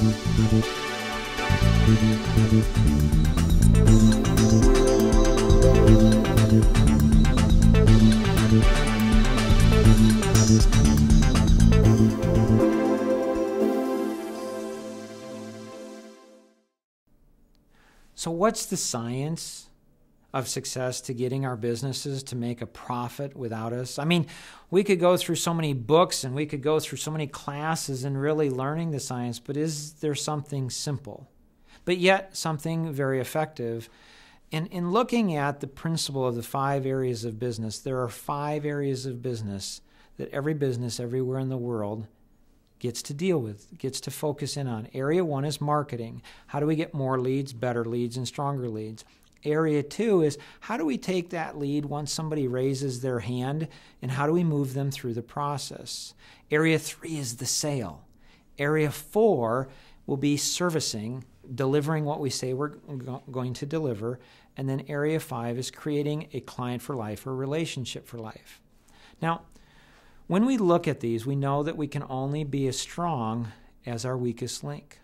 So what's the science of success to getting our businesses to make a profit without us? I mean, we could go through so many books and we could go through so many classes and really learning the science, but is there something simple, but yet something very effective? In looking at the principle of the 5 areas of business, there are 5 areas of business that every business everywhere in the world gets to deal with, gets to focus in on. Area 1 is marketing. How do we get more leads, better leads, and stronger leads? Area 2 is how do we take that lead once somebody raises their hand, and how do we move them through the process? Area 3 is the sale. Area 4 will be servicing, delivering what we say we're going to deliver. And then Area 5 is creating a client for life or relationship for life. Now, when we look at these, we know that we can only be as strong as our weakest link.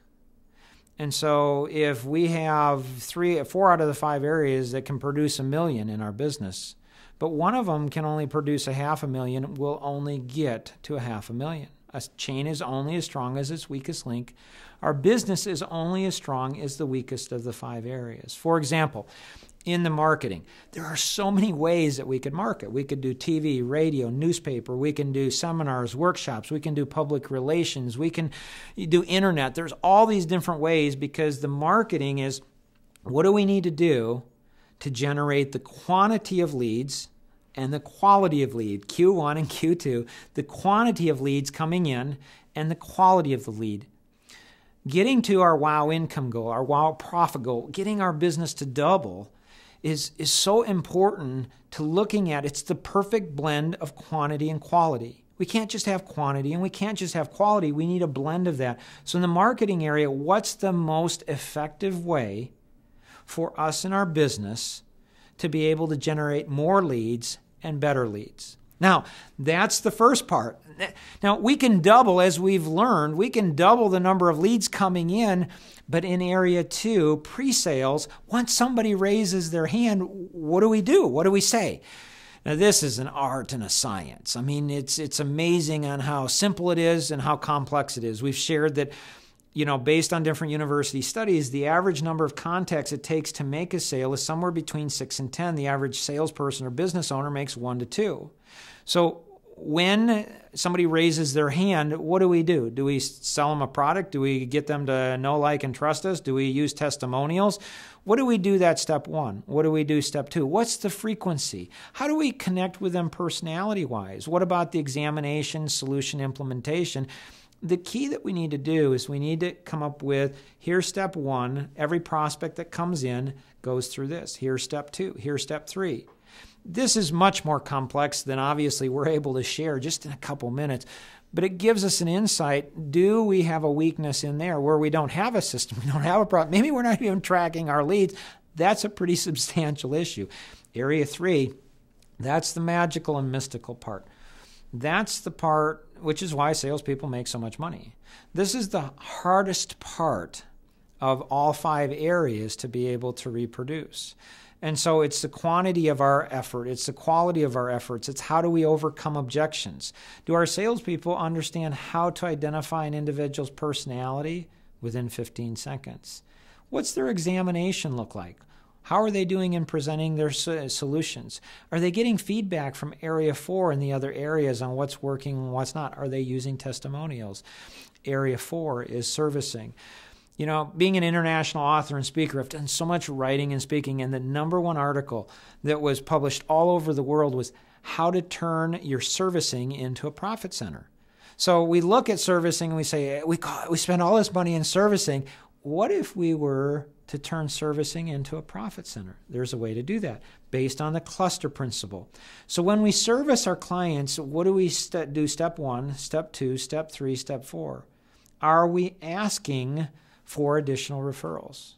And so if we have 4 out of the 5 areas that can produce $1 million in our business, but one of them can only produce $500,000, we'll only get to $500,000. A chain is only as strong as its weakest link. Our business is only as strong as the weakest of the 5 areas. For example, in the marketing, there are so many ways that we could market. We could do TV, radio, newspaper. We can do seminars, workshops. We can do public relations. We can do internet. There's all these different ways because the marketing is what do we need to do to generate the quantity of leads and the quality of lead, Q1 and Q2, the quantity of leads coming in and the quality of the lead. Getting to our WOW income goal, our WOW profit goal, getting our business to double is so important to looking at. It's the perfect blend of quantity and quality. We can't just have quantity and we can't just have quality. We need a blend of that. So in the marketing area, what's the most effective way for us in our business to be able to generate more leads and better leads? Now, that's the first part. Now, we can double, as we've learned, we can double the number of leads coming in, but in Area 2, pre-sales, once somebody raises their hand, what do we do? What do we say? Now, this is an art and a science. I mean, it's amazing on how simple it is and how complex it is. We've shared that, based on different university studies, the average number of contacts it takes to make a sale is somewhere between 6 and 10. The average salesperson or business owner makes 1 to 2. So when somebody raises their hand, what do we do? Do we sell them a product? Do we get them to know, like, and trust us? Do we use testimonials? What do we do? That's step 1. What do we do? Step 2. What's the frequency? How do we connect with them personality-wise? What about the examination, solution implementation? The key that we need to do is we need to come up with, here's step 1. Every prospect that comes in goes through this. Here's step 2. Here's step 3. This is much more complex than obviously we're able to share just in a couple minutes, but it gives us an insight. Do we have a weakness in there where we don't have a system, we don't have a problem? Maybe we're not even tracking our leads. That's a pretty substantial issue. Area 3, that's the magical and mystical part. That's the part, which is why salespeople make so much money. This is the hardest part of all 5 areas to be able to reproduce. And so it's the quantity of our effort. It's the quality of our efforts. It's how do we overcome objections? Do our salespeople understand how to identify an individual's personality within 15 seconds? What's their examination look like? How are they doing in presenting their solutions? Are they getting feedback from Area 4 and the other areas on what's working and what's not? Are they using testimonials? Area 4 is servicing. Being an international author and speaker, I've done so much writing and speaking, and the #1 article that was published all over the world was how to turn your servicing into a profit center. So we look at servicing and we say, we spend all this money in servicing. What if we were to turn servicing into a profit center? There's a way to do that based on the cluster principle. So when we service our clients, what do we do? Step 1, step 2, step 3, step 4. Are we asking for additional referrals?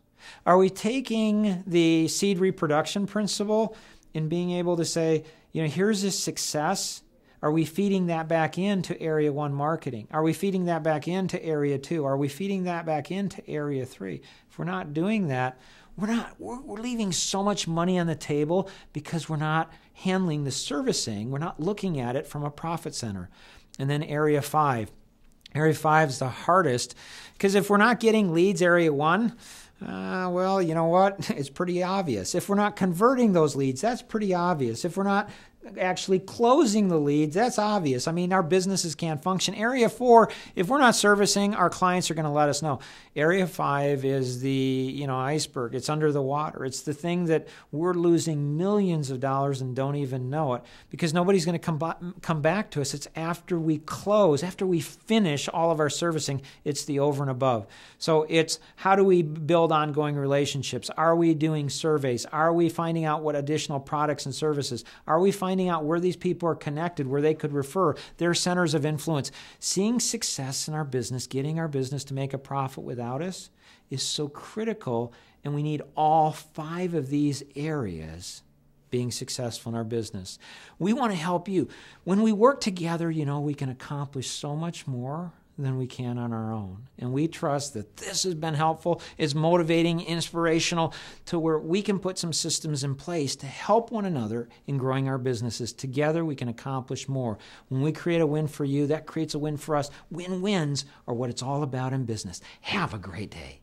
Are we taking the seed reproduction principle and being able to say, here's this success, Are we feeding that back into Area 1 marketing? Are we feeding that back into Area 2? Are we feeding that back into Area 3? If we're not doing that, we're leaving so much money on the table because we're not handling the servicing. We're not looking at it from a profit center. And then Area 5. Area 5 is the hardest because if we're not getting leads Area 1, well, you know what? It's pretty obvious. If we're not converting those leads, that's pretty obvious. If we're not actually closing the leads, that's obvious. I mean, our businesses can't function. Area 4, if we're not servicing, our clients are going to let us know. Area 5 is the, iceberg. It's under the water. It's the thing that we're losing millions of dollars and don't even know it because nobody's going to come back to us. It's after we close, after we finish all of our servicing, it's the over and above. So it's how do we build ongoing relationships? Are we doing surveys? Are we finding out what additional products and services? Are we finding out where these people are connected, where they could refer, their centers of influence? Seeing success in our business, getting our business to make a profit without us is so critical, and we need all 5 of these areas being successful in our business. We want to help you. When we work together, we can accomplish so much more than we can on our own. And we trust that this has been helpful, is motivating, inspirational, to where we can put some systems in place to help one another in growing our businesses. Together, we can accomplish more. When we create a win for you, that creates a win for us. Win-wins are what it's all about in business. Have a great day.